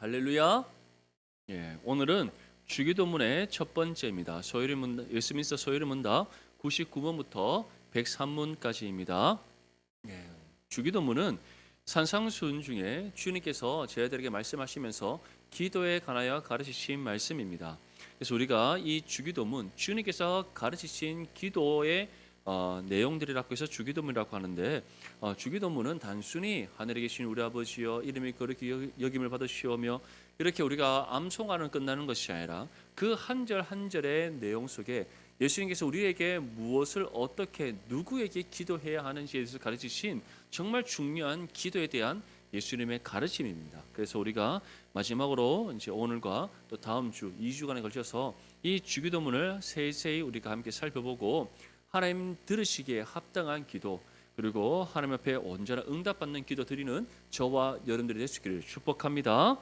할렐루야. 오늘은 주기도문의 첫 번째입니다. 웨스트민스터 소요리 문답 99번부터 103문까지입니다. 주기도문은 산상수훈 중에 주님께서 저희들에게 말씀하시면서 기도에 관하여 가르치신 말씀입니다. 그래서 우리가 이 주기도문, 주님께서 가르치신 기도의 내용들이라고 해서 주기도문이라고 하는데, 주기도문은 단순히 하늘에 계신 우리 아버지여 이름이 거룩히 여김을 받으시오며 이렇게 우리가 암송하는 끝나는 것이 아니라 그 한 절 한 절의 내용 속에 예수님께서 우리에게 무엇을 어떻게 누구에게 기도해야 하는지에 대해서 가르치신 정말 중요한 기도에 대한 예수님의 가르침입니다. 그래서 우리가 마지막으로 이제 오늘과 또 다음 주 2주간에 걸쳐서 이 주기도문을 세세히 우리가 함께 살펴보고 하나님 들으시기에 합당한 기도, 그리고 하나님 앞에 언제나 응답받는 기도 드리는 저와 여러분들이 될 수 있기를 축복합니다.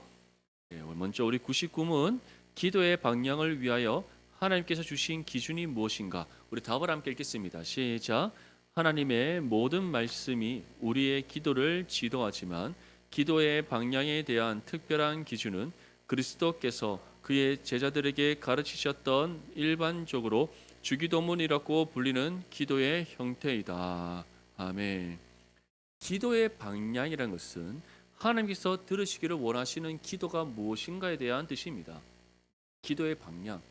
먼저 우리 99문 기도의 방향을 위하여 하나님께서 주신 기준이 무엇인가? 우리 답을 함께 읽겠습니다. 시작. 하나님의 모든 말씀이 우리의 기도를 지도하지만 기도의 방향에 대한 특별한 기준은 그리스도께서 그의 제자들에게 가르치셨던 일반적으로 주기도문이라고 불리는 기도의 형태이다. 아멘. 기도의 방향이라는 것은 하나님께서 들으시기를 원하시는 기도가 무엇인가에 대한 뜻입니다. 기도의 방향.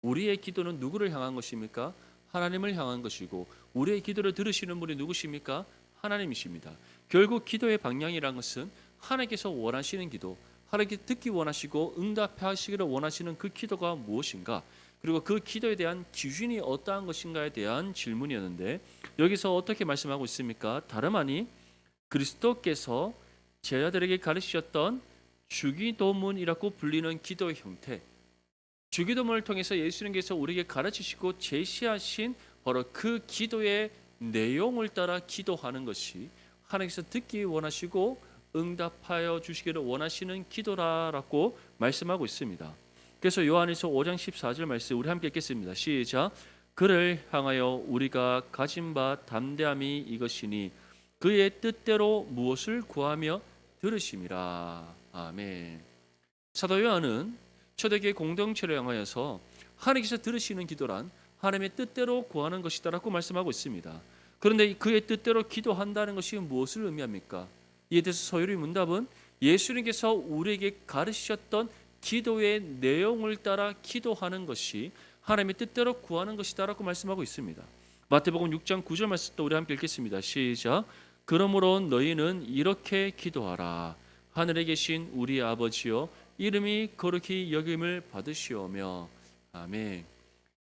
우리의 기도는 누구를 향한 것입니까? 하나님을 향한 것이고, 우리의 기도를 들으시는 분이 누구십니까? 하나님이십니다. 결국 기도의 방향이라는 것은 하나님께서 원하시는 기도, 하나님께서 듣기 원하시고 응답하시기를 원하시는 그 기도가 무엇인가, 그리고 그 기도에 대한 기준이 어떠한 것인가에 대한 질문이었는데, 여기서 어떻게 말씀하고 있습니까? 다름 아니 그리스도께서 제자들에게 가르치셨던 주기도문이라고 불리는 기도의 형태, 주기도문을 통해서 예수님께서 우리에게 가르치시고 제시하신 바로 그 기도의 내용을 따라 기도하는 것이 하나님께서 듣기 원하시고 응답하여 주시기를 원하시는 기도라고 말씀하고 있습니다. 그래서 요한일서 5장 14절 말씀 우리 함께 읽겠습니다. 시작. 그를 향하여 우리가 가진 바 담대함이 이것이니 그의 뜻대로 무엇을 구하며 들으심이라. 아멘. 사도 요한은 초대교회 공동체를 향하여서 하나님께서 들으시는 기도란 하나님의 뜻대로 구하는 것이다라고 말씀하고 있습니다. 그런데 그의 뜻대로 기도한다는 것이 무엇을 의미합니까? 이에 대해서 소요리 문답은 예수님께서 우리에게 가르치셨던 기도의 내용을 따라 기도하는 것이 하나님의 뜻대로 구하는 것이다라고 말씀하고 있습니다. 마태복음 6장 9절 말씀도 우리 함께 읽겠습니다. 시작. 그러므로 너희는 이렇게 기도하라. 하늘에 계신 우리 아버지여 이름이 거룩히 여김을 받으시오며. 아멘.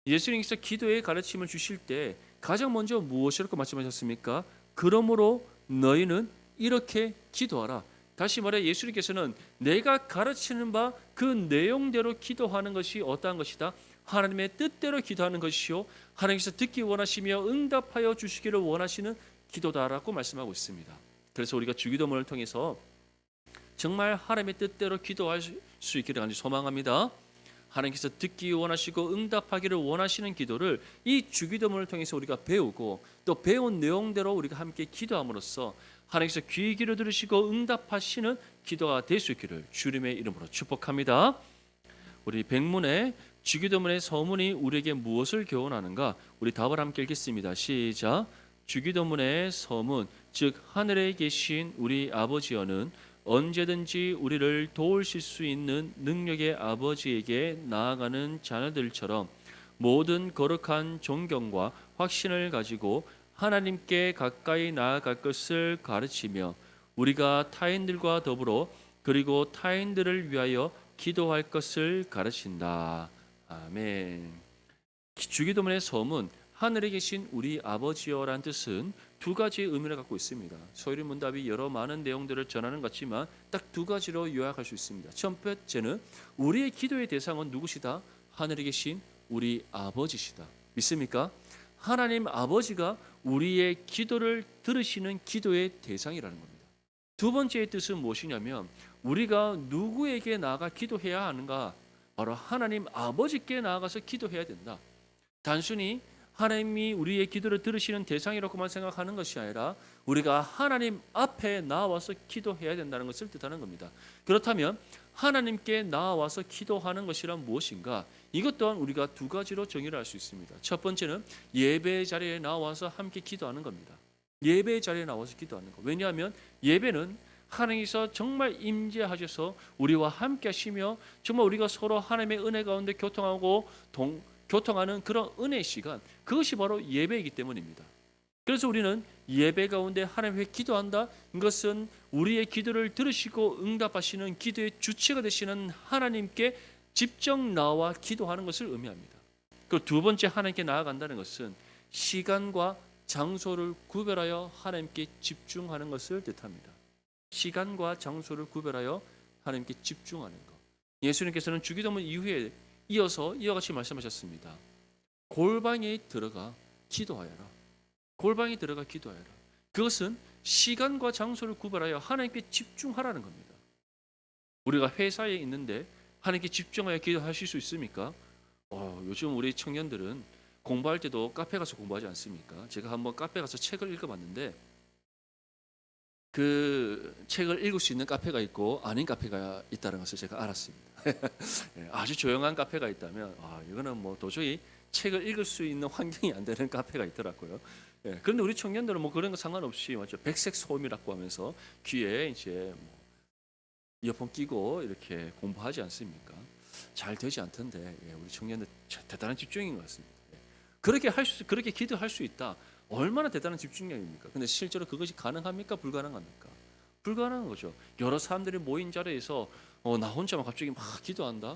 예수님께서 기도의 가르침을 주실 때 가장 먼저 무엇이라고 말씀하셨습니까? 그러므로 너희는 이렇게 기도하라. 다시 말해 예수님께서는 내가 가르치는 바 그 내용대로 기도하는 것이 어떠한 것이다? 하나님의 뜻대로 기도하는 것이요 하나님께서 듣기 원하시며 응답하여 주시기를 원하시는 기도다라고 말씀하고 있습니다. 그래서 우리가 주기도문을 통해서 정말 하나님의 뜻대로 기도할 수 있기를 간절히 소망합니다. 하나님께서 듣기 원하시고 응답하기를 원하시는 기도를 이 주기도문을 통해서 우리가 배우고 또 배운 내용대로 우리가 함께 기도함으로써 하나님께서 귀 기울여 들으시고 응답하시는 기도가 될 수 있기를 주님의 이름으로 축복합니다. 우리 백문의 주기도문의 서문이 우리에게 무엇을 교훈하는가? 우리 답을 함께 읽겠습니다. 시작. 주기도문의 서문, 즉 하늘에 계신 우리 아버지여는 언제든지 우리를 도우실 수 있는 능력의 아버지에게 나아가는 자녀들처럼 모든 거룩한 존경과 확신을 가지고 하나님께 가까이 나아갈 것을 가르치며 우리가 타인들과 더불어 그리고 타인들을 위하여 기도할 것을 가르친다. 아멘. 주기도문의 서문, 하늘에 계신 우리 아버지여라는 뜻은 두 가지 의미를 갖고 있습니다. 소요리 문답이 여러 많은 내용들을 전하는 것 같지만 딱 두 가지로 요약할 수 있습니다. 첫 번째는 우리의 기도의 대상은 누구시다? 하늘에 계신 우리 아버지시다. 믿습니까? 하나님 아버지가 우리의 기도를 들으시는 기도의 대상이라는 겁니다. 두 번째의 뜻은 무엇이냐면 우리가 누구에게 나아가 기도해야 하는가? 바로 하나님 아버지께 나아가서 기도해야 된다. 단순히 하나님이 우리의 기도를 들으시는 대상이라고만 생각하는 것이 아니라 우리가 하나님 앞에 나와서 기도해야 된다는 것을 뜻하는 겁니다. 그렇다면 하나님께 나와서 기도하는 것이란 무엇인가? 이것 또한 우리가 두 가지로 정의를 할 수 있습니다. 첫 번째는 예배 자리에 나와서 함께 기도하는 겁니다. 예배 자리에 나와서 기도하는 것. 왜냐하면 예배는 하나님께서 정말 임재하셔서 우리와 함께 하시며 정말 우리가 서로 하나님의 은혜 가운데 교통하는 그런 은혜의 시간, 그것이 바로 예배이기 때문입니다. 그래서 우리는 예배 가운데 하나님 앞에 기도한다. 이것은 우리의 기도를 들으시고 응답하시는 기도의 주체가 되시는 하나님께 직접 나와 기도하는 것을 의미합니다. 그리고 두 번째 하나님께 나아간다는 것은 시간과 장소를 구별하여 하나님께 집중하는 것을 뜻합니다. 시간과 장소를 구별하여 하나님께 집중하는 것. 예수님께서는 주기도문 이후에 이어서 이와 같이 말씀하셨습니다. 골방에 들어가 기도하여라. 골방에 들어가 기도하여라. 그것은 시간과 장소를 구별하여 하나님께 집중하라는 겁니다. 우리가 회사에 있는데 하나님께 집중하여 기도하실 수 있습니까? 요즘 우리 청년들은 공부할 때도 카페 가서 공부하지 않습니까? 제가 한번 카페 가서 책을 읽어봤는데 그 책을 읽을 수 있는 카페가 있고 아닌 카페가 있다는 것을 제가 알았습니다. 아주 조용한 카페가 있다면 이거는 뭐 도저히 책을 읽을 수 있는 환경이 안 되는 카페가 있더라고요. 그런데 우리 청년들은 뭐 그런 거 상관없이 맞죠? 백색 소음이라고 하면서 귀에 이제 뭐 이어폰 끼고 이렇게 공부하지 않습니까? 잘 되지 않던데 우리 청년들 대단한 집중인 것 같습니다. 그렇게 기도할 수 있다. 얼마나 대단한 집중력입니까? 근데 실제로 그것이 가능합니까? 불가능합니까? 불가능한 거죠. 여러 사람들이 모인 자리에서 나 혼자만 갑자기 막 기도한다?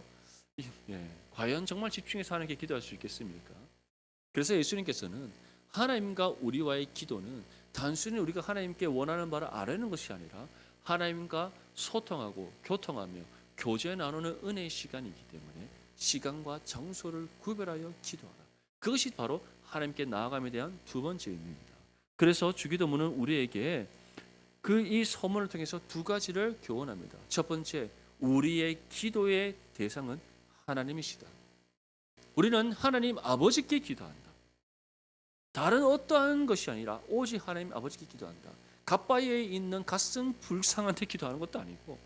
과연 정말 집중해서 하나님께 기도할 수 있겠습니까? 그래서 예수님께서는 하나님과 우리와의 기도는 단순히 우리가 하나님께 원하는 바를 아뢰는 것이 아니라 하나님과 소통하고 교통하며 교제 나누는 은혜의 시간이기 때문에 시간과 장소를 구별하여 기도하라. 그것이 바로 하나님께 나아감에 대한 두 번째 의미입니다. 그래서 주기도문은 우리에게 이 서문을 통해서 두 가지를 교훈합니다. 첫 번째, 우리의 기도의 대상은 하나님이시다. 우리는 하나님 아버지께 기도한다. 다른 어떠한 것이 아니라 오직 하나님 아버지께 기도한다. 갓바위에 있는 갓생 불상한테 기도하는 것도 아니고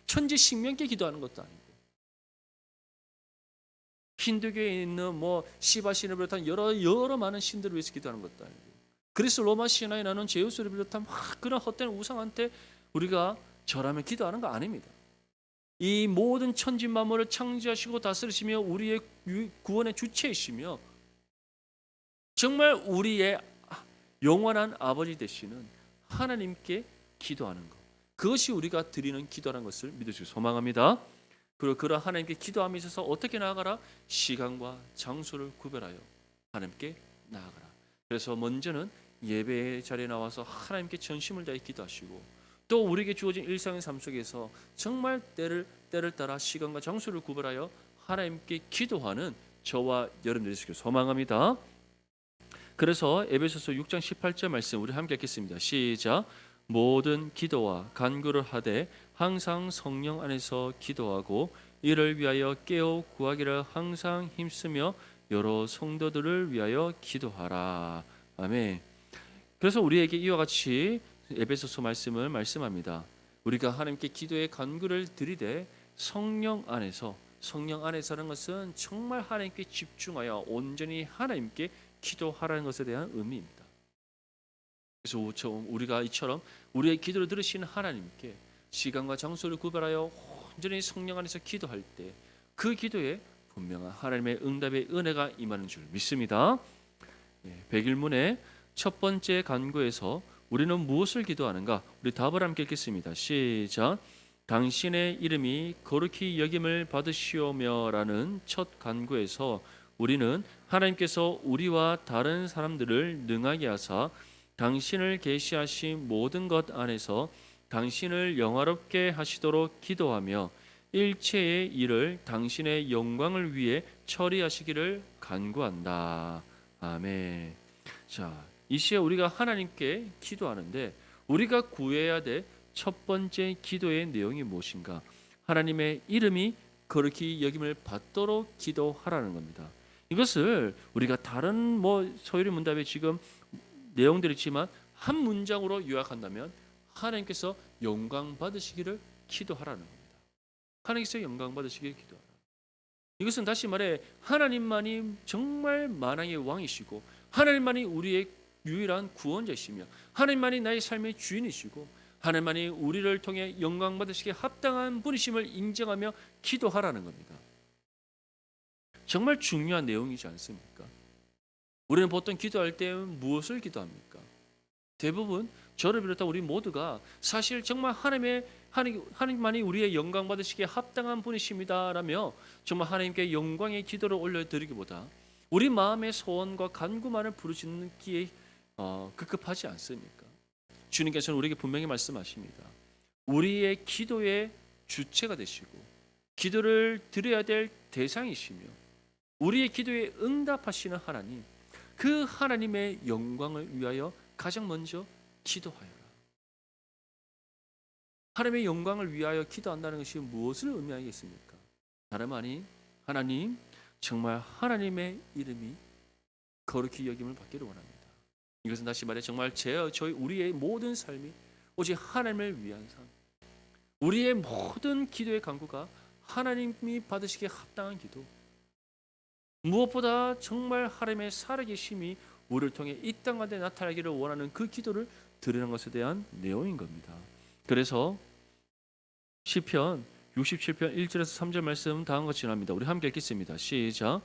천지 식명께 기도하는 것도 아니고 힌두교에 있는 시바 신을 비롯한 여러 많은 신들을 위해서 기도하는 것도 아니고 그리스 로마 신화에 나오는 제우스를 비롯한 그런 헛된 우상한테 우리가 절하며 기도하는 거 아닙니다. 이 모든 천지 만물을 창조하시고 다스리시며 우리의 구원의 주체이시며 정말 우리의 영원한 아버지 되시는 하나님께 기도하는 것, 그것이 우리가 드리는 기도라는 것을 믿으시고 소망합니다. 그리고 그런 하나님께 기도함에 있어서 어떻게 나아가라? 시간과 장소를 구별하여 하나님께 나아가라. 그래서 먼저는 예배 자리에 나와서 하나님께 전심을 다해 기도하시고 또 우리에게 주어진 일상의 삶 속에서 정말 때를 따라 시간과 장소를 구별하여 하나님께 기도하는 저와 여러분들이 되시길 소망합니다. 그래서 에베소서 6장 18절 말씀 우리 함께 읽겠습니다. 시작. 모든 기도와 간구를 하되 항상 성령 안에서 기도하고 이를 위하여 깨어 구하기를 항상 힘쓰며 여러 성도들을 위하여 기도하라. 아멘. 그래서 우리에게 이와 같이 에베소서 말씀을 말씀합니다. 우리가 하나님께 기도의 간구를 드리되 성령 안에서라는 것은 정말 하나님께 집중하여 온전히 하나님께 기도하라는 것에 대한 의미입니다. 그래서 우리가 이처럼 우리의 기도를 들으시는 하나님께 시간과 장소를 구별하여 온전히 성령 안에서 기도할 때 그 기도에 분명한 하나님의 응답의 은혜가 임하는 줄 믿습니다. 백일문의 첫 번째 간구에서 우리는 무엇을 기도하는가? 우리 답을 함께 읽겠습니다. 시작. 당신의 이름이 거룩히 여김을 받으시오며라는 첫 간구에서 우리는 하나님께서 우리와 다른 사람들을 능하게 하사 당신을 계시하신 모든 것 안에서 당신을 영화롭게 하시도록 기도하며 일체의 일을 당신의 영광을 위해 처리하시기를 간구한다. 아멘. 자, 이 시에 우리가 하나님께 기도하는데 우리가 구해야 될 첫 번째 기도의 내용이 무엇인가? 하나님의 이름이 거룩히 여김을 받도록 기도하라는 겁니다. 이것을 우리가 다른 소요리 문답에 지금 내용들이 있지만 한 문장으로 요약한다면 하나님께서 영광 받으시기를 기도하라는 겁니다. 하나님께서 영광 받으시길 기도하라. 이것은 다시 말해 하나님만이 정말 만왕의 왕이시고 하나님만이 우리의 유일한 구원자이시며 하나님만이 나의 삶의 주인이시고 하나님만이 우리를 통해 영광 받으시기에 합당한 분이심을 인정하며 기도하라는 겁니다. 정말 중요한 내용이지 않습니까? 우리는 보통 기도할 때 무엇을 기도합니까? 대부분 저를 비롯한 우리 모두가 사실 정말 하나님만이 우리의 영광 받으시기에 합당한 분이십니다라며 정말 하나님께 영광의 기도를 올려드리기보다 우리 마음의 소원과 간구만을 부르짖기에 급급하지 않습니까? 주님께서는 우리에게 분명히 말씀하십니다. 우리의 기도의 주체가 되시고 기도를 드려야 될 대상이시며 우리의 기도에 응답하시는 하나님, 그 하나님의 영광을 위하여 가장 먼저 기도하여라. 하나님의 영광을 위하여 기도한다는 것이 무엇을 의미하겠습니까? 다름 아닌 하나님, 정말 하나님의 이름이 거룩히 여김을 받기를 원합니다. 이것은 다시 말해 정말 우리의 모든 삶이 오직 하나님을 위한 삶, 우리의 모든 기도의 간구가 하나님이 받으시기에 합당한 기도, 무엇보다 정말 하나님의 살아계심이 우리를 통해 이 땅 가운데 나타나기를 원하는 그 기도를 드리는 것에 대한 내용인 겁니다. 그래서 시편 67편 1절에서 3절 말씀 다음과 같이 나옵니다. 우리 함께 읽겠습니다. 시작.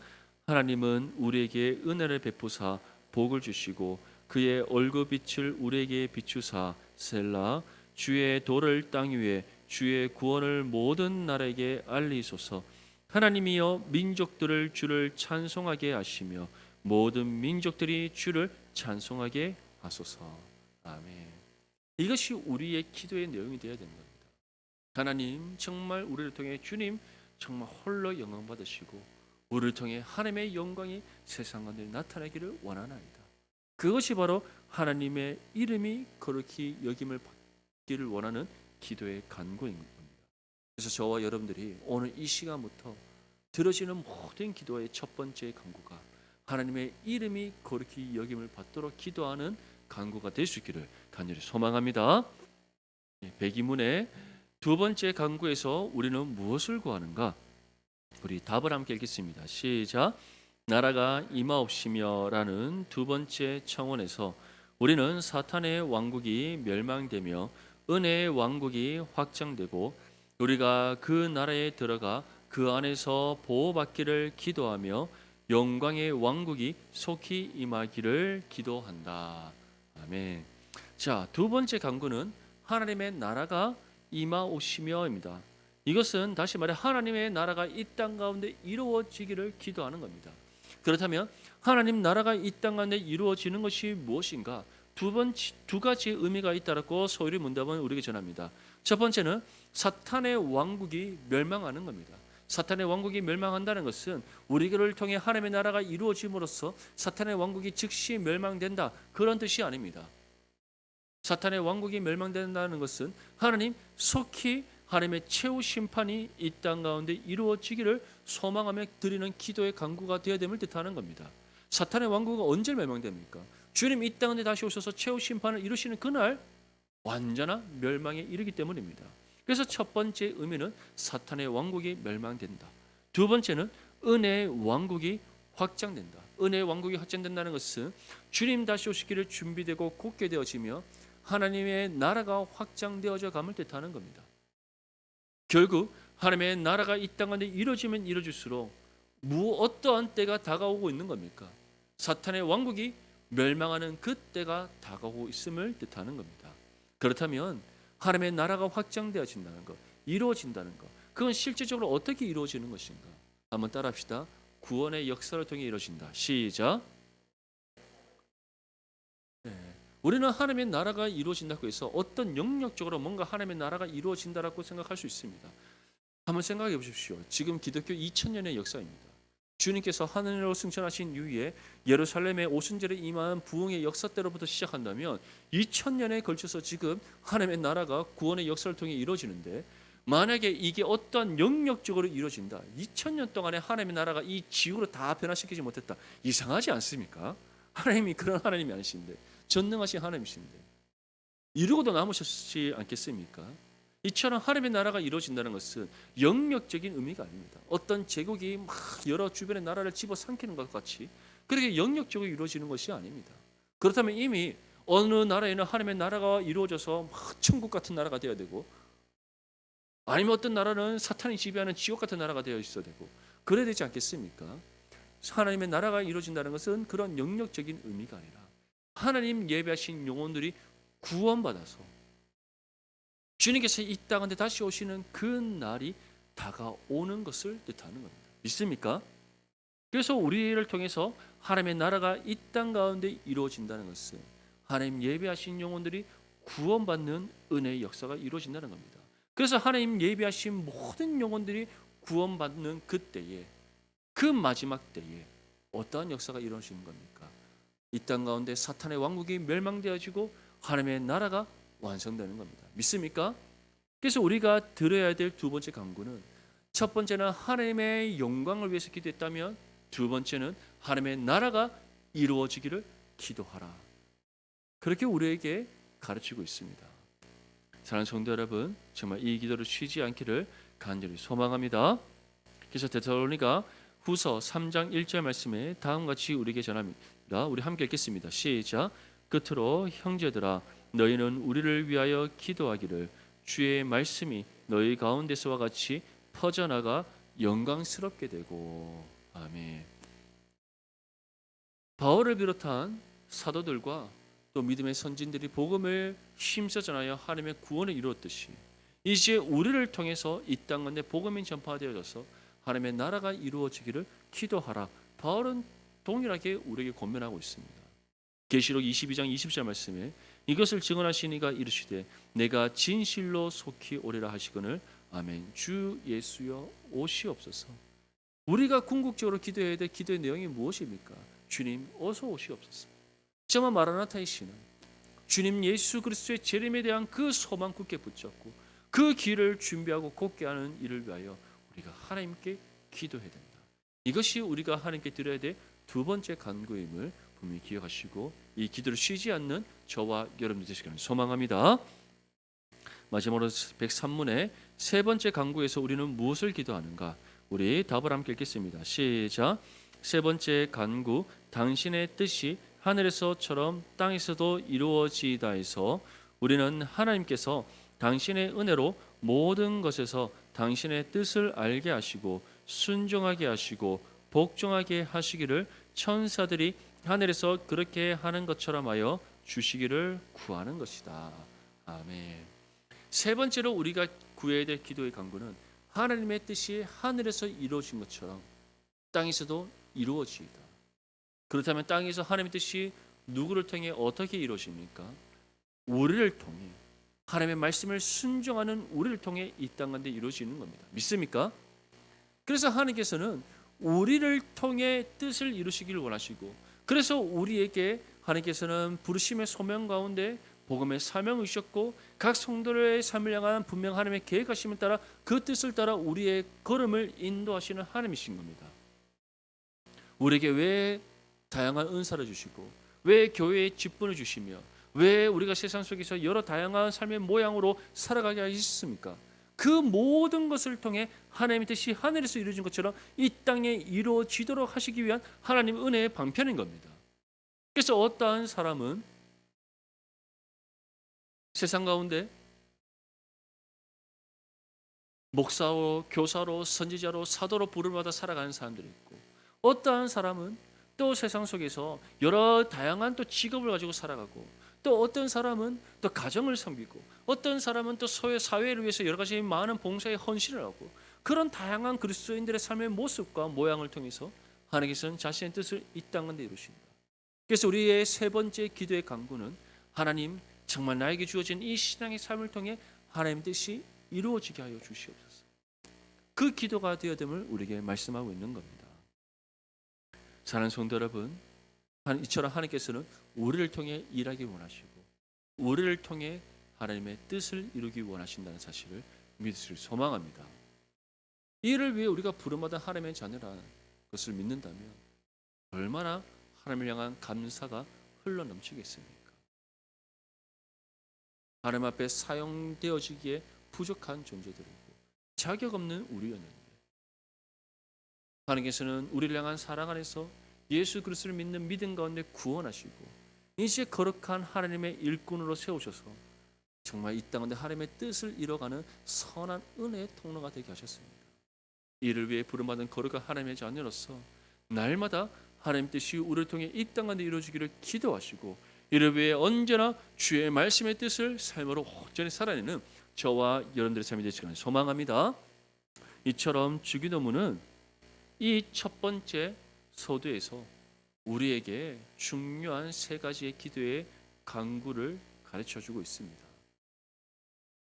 하나님은 우리에게 은혜를 베푸사 복을 주시고 그의 얼굴빛을 우리에게 비추사 셀라. 주의 도를 땅 위에 주의 구원을 모든 나라에게 알리소서. 하나님이여 민족들을 주를 찬송하게 하시며 모든 민족들이 주를 찬송하게 하소서. 아멘. 이것이 우리의 기도의 내용이 되어야 되는 겁니다. 하나님 정말 우리를 통해 주님 정말 홀로 영광 받으시고 우리를 통해 하나님의 영광이 세상 가운데 나타나기를 원하나이다. 그것이 바로 하나님의 이름이 거룩히 여김을 받기를 원하는 기도의 간구인 겁니다. 그래서 저와 여러분들이 오늘 이 시간부터 들어지는 모든 기도의 첫 번째 간구가 하나님의 이름이 거룩히 여김을 받도록 기도하는 간구가 될 수 있기를 간절히 소망합니다. 백이문의 두 번째 간구에서 우리는 무엇을 구하는가? 우리 답을 함께 읽겠습니다. 시작. 나라가 임하옵시며라는 두 번째 청원에서 우리는 사탄의 왕국이 멸망되며 은혜의 왕국이 확장되고 우리가 그 나라에 들어가 그 안에서 보호받기를 기도하며 영광의 왕국이 속히 임하기를 기도한다. 아멘. 자, 두 번째 간구는 하나님의 나라가 임하오시며입니다. 이것은 다시 말해 하나님의 나라가 이 땅 가운데 이루어지기를 기도하는 겁니다. 그렇다면 하나님 나라가 이 땅 가운데 이루어지는 것이 무엇인가? 두 가지 의미가 있다라고 소율이 문답은 우리에게 전합니다. 첫 번째는 사탄의 왕국이 멸망하는 겁니다. 사탄의 왕국이 멸망한다는 것은 우리를 통해 하나님의 나라가 이루어짐으로써 사탄의 왕국이 즉시 멸망된다, 그런 뜻이 아닙니다. 사탄의 왕국이 멸망된다는 것은 하나님 속히 하나님의 최후 심판이 이 땅 가운데 이루어지기를 소망하며 드리는 기도의 간구가 되어야 됨을 뜻하는 겁니다. 사탄의 왕국은 언제 멸망됩니까? 주님 이 땅에 다시 오셔서 최후 심판을 이루시는 그날 완전한 멸망에 이르기 때문입니다. 그래서 첫 번째 의미는 사탄의 왕국이 멸망된다. 두 번째는 은혜의 왕국이 확장된다. 은혜의 왕국이 확장된다는 것은 주님 다시 오시기를 준비되고 굳게 되어지며 하나님의 나라가 확장되어져 감을 뜻하는 겁니다. 결국 하나님의 나라가 이 땅 가운데 이루어지면 이루어질수록 어떠한 때가 다가오고 있는 겁니까? 사탄의 왕국이 멸망하는 그 때가 다가오고 있음을 뜻하는 겁니다. 그렇다면 하나님의 나라가 확장되어진다는 것, 이루어진다는 것, 그건 실제적으로 어떻게 이루어지는 것인가? 한번 따라합시다. 구원의 역사를 통해 이루어진다. 시작. 우리는 하나님의 나라가 이루어진다고 해서 어떤 영역적으로 뭔가 하나님의 나라가 이루어진다라고 생각할 수 있습니다. 한번 생각해 보십시오. 지금 기독교 2000년의 역사입니다. 주님께서 하늘로 승천하신 이후에 예루살렘의 오순절에 임한 부흥의 역사 때로부터 시작한다면 2000년에 걸쳐서 지금 하나님의 나라가 구원의 역사를 통해 이루어지는데, 만약에 이게 어떤 영역적으로 이루어진다, 2000년 동안에 하나님의 나라가 이 지구로 다 변화시키지 못했다, 이상하지 않습니까? 하나님이 그런 하나님이 아니신데, 전능하신 하나님이신데 이루고도 남으셨지 않겠습니까? 이처럼 하나님의 나라가 이루어진다는 것은 영역적인 의미가 아닙니다. 어떤 제국이 막 여러 주변의 나라를 집어삼키는 것 같이 그렇게 영역적으로 이루어지는 것이 아닙니다. 그렇다면 이미 어느 나라에는 하나님의 나라가 이루어져서 막 천국 같은 나라가 되어야 되고, 아니면 어떤 나라는 사탄이 지배하는 지옥 같은 나라가 되어 있어야 되고, 그래야 되지 않겠습니까? 하나님의 나라가 이루어진다는 것은 그런 영역적인 의미가 아니라 하나님 예배하신 영혼들이 구원받아서 주님께서 이 땅한테 다시 오시는 그 날이 다가오는 것을 뜻하는 겁니다. 믿습니까? 그래서 우리를 통해서 하나님의 나라가 이 땅 가운데 이루어진다는 것은 하나님 예배하신 영혼들이 구원받는 은혜의 역사가 이루어진다는 겁니다. 그래서 하나님 예배하신 모든 영혼들이 구원받는 그때에, 그 마지막 때에 어떠한 역사가 이루어지는 겁니까? 이 땅 가운데 사탄의 왕국이 멸망되어지고 하나님의 나라가 완성되는 겁니다. 믿습니까? 그래서 우리가 들어야 될 두 번째 강구는, 첫 번째는 하나님의 영광을 위해서 기도했다면, 두 번째는 하나님의 나라가 이루어지기를 기도하라. 그렇게 우리에게 가르치고 있습니다. 사랑하는 성도 여러분, 정말 이 기도를 쉬지 않기를 간절히 소망합니다. 그래서 데살로니가 후서 3장 1절 말씀에 다음같이 우리에게 전합니다. 우리 함께 읽겠습니다. 시작. 끝으로 형제들아, 너희는 우리를 위하여 기도하기를, 주의 말씀이 너희 가운데서와 같이 퍼져나가 영광스럽게 되고. 아멘. 바울을 비롯한 사도들과 또 믿음의 선진들이 복음을 힘써 전하여 하나님의 구원을 이루었듯이, 이제 우리를 통해서 이 땅 가운데 복음이 전파되어져서 하나님의 나라가 이루어지기를 기도하라. 바울은 동일하게 우리에게 권면하고 있습니다. 계시록 22장 20절 말씀에 이것을 증언하시니가 이르시되 내가 진실로 속히 오리라 하시거늘. 아멘. 주 예수여 오시옵소서. 우리가 궁극적으로 기도해야 될 기도의 내용이 무엇입니까? 주님 어서 오시옵소서. 정말 마라나타의 신은 주님 예수 그리스도의 재림에 대한 그 소망 굳게 붙잡고 그 길을 준비하고 곧게 하는 일을 위하여 우리가 하나님께 기도해야 된다. 이것이 우리가 하나님께 드려야 될 두 번째 간구임을 분명히 기억하시고, 이 기도를 쉬지 않는 저와 여러분들 되시기를 소망합니다. 마지막으로 103문의 세 번째 간구에서 우리는 무엇을 기도하는가? 우리 답을 함께 읽겠습니다. 시작. 세 번째 간구, 당신의 뜻이 하늘에서처럼 땅에서도 이루어지이다에서 우리는 하나님께서 당신의 은혜로 모든 것에서 당신의 뜻을 알게 하시고 순종하게 하시고 복종하게 하시기를 천사들이 하늘에서 그렇게 하는 것처럼 하여 주시기를 구하는 것이다. 아멘. 세 번째로 우리가 구해야 될 기도의 간구는, 하나님의 뜻이 하늘에서 이루어진 것처럼 땅에서도 이루어지이다. 그렇다면 땅에서 하나님의 뜻이 누구를 통해 어떻게 이루어집니까? 우리를 통해, 하나님의 말씀을 순종하는 우리를 통해 이 땅 가운데 이루어지는 겁니다. 믿습니까? 그래서 하나님께서는 우리를 통해 뜻을 이루시기를 원하시고, 그래서 우리에게 하나님께서는 부르심의 소명 가운데 복음의 사명을 주셨고, 각 성도의 삶을 향한 분명 하나님의 계획하심을 따라 그 뜻을 따라 우리의 걸음을 인도하시는 하나님이신 겁니다. 우리에게 왜 다양한 은사를 주시고, 왜 교회에 직분을 주시며, 왜 우리가 세상 속에서 여러 다양한 삶의 모양으로 살아가게 하셨습니까? 그 모든 것을 통해 하나님의 뜻이 하늘에서 이루어진 것처럼 이 땅에 이루어지도록 하시기 위한 하나님의 은혜의 방편인 겁니다. 그래서 어떠한 사람은 세상 가운데 목사로, 교사로, 선지자로, 사도로 부름받아 살아가는 사람들이 있고, 어떠한 사람은 또 세상 속에서 여러 다양한 또 직업을 가지고 살아가고, 또 어떤 사람은 또 가정을 섬기고, 어떤 사람은 또 사회를 위해서 여러 가지 많은 봉사에 헌신을 하고, 그런 다양한 그리스도인들의 삶의 모습과 모양을 통해서 하나님께서는 자신의 뜻을 이 땅 가운데 이루십니다. 그래서 우리의 세 번째 기도의 간구는, 하나님 정말 나에게 주어진 이 신앙의 삶을 통해 하나님의 뜻이 이루어지게 하여 주시옵소서. 그 기도가 되어됨을 우리에게 말씀하고 있는 겁니다. 사랑하는 성도 여러분, 이처럼 하나님께서는 우리를 통해 일하기 원하시고 우리를 통해 하나님의 뜻을 이루기 원하신다는 사실을 믿으실 소망합니다. 이를 위해 우리가 부름받은 하나님의 자녀라는 것을 믿는다면 얼마나 하나님을 향한 감사가 흘러넘치겠습니까? 하나님 앞에 사용되어지기에 부족한 존재들이고 자격 없는 우리였는데 하나님께서는 우리를 향한 사랑 안에서 예수 그리스도를 믿는 믿음 가운데 구원하시고 이제 거룩한 하나님의 일꾼으로 세우셔서 정말 이 땅 가운데 하나님의 뜻을 이뤄가는 선한 은혜의 통로가 되게 하셨습니다. 이를 위해 부름받은 거룩한 하나님의 자녀로서 날마다 하나님 뜻이 우리를 통해 이 땅 가운데 이루어지기를 기도하시고 이를 위해 언제나 주의 말씀의 뜻을 삶으로 온전히 살아내는 저와 여러분들의 삶이 되시기를 소망합니다. 이처럼 주기도문은 이 첫 번째 서두에서 우리에게 중요한 세 가지의 기도의 강구를 가르쳐주고 있습니다.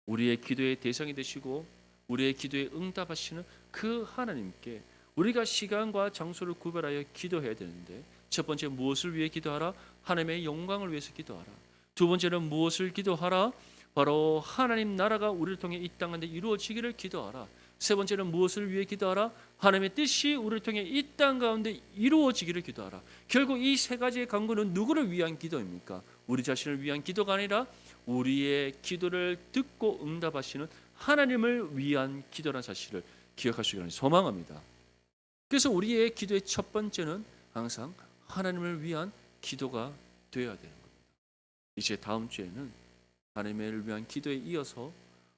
우리의 기도의 대상이 되시고 우리의 기도에 응답하시는 그 하나님께 우리가 시간과 장소를 구별하여 기도해야 되는데 첫 번째 무엇을 위해 기도하라? 하나님의 영광을 위해서 기도하라. 두 번째는 무엇을 기도하라? 바로 하나님 나라가 우리를 통해 이 땅 가운데 이루어지기를 기도하라. 세 번째는 무엇을 위해 기도하라? 하나님의 뜻이 우리를 통해 이 땅 가운데 이루어지기를 기도하라. 결국 이 세 가지의 간구는 누구를 위한 기도입니까? 우리 자신을 위한 기도가 아니라 우리의 기도를 듣고 응답하시는 하나님을 위한 기도라는 사실을 기억하시기를 소망합니다. 그래서 우리의 기도의 첫 번째는 항상 하나님을 위한 기도가 되어야 되는 겁니다. 이제 다음 주에는 하나님을 위한 기도에 이어서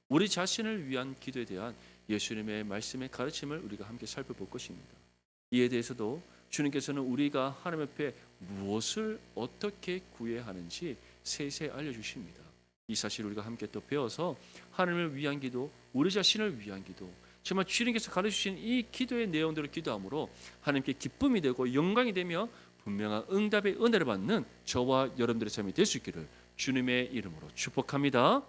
우리 자신을 위한 기도에 대한 예수님의 말씀의 가르침을 우리가 함께 살펴볼 것입니다. 이에 대해서도 주님께서는 우리가 하나님 앞에 무엇을 어떻게 구해야 하는지 세세히 알려주십니다. 이 사실을 우리가 함께 또 배워서 하나님을 위한 기도, 우리 자신을 위한 기도, 정말 주님께서 가르치신 이 기도의 내용들을 기도함으로 하나님께 기쁨이 되고 영광이 되며 분명한 응답의 은혜를 받는 저와 여러분들의 삶이 될 수 있기를 주님의 이름으로 축복합니다.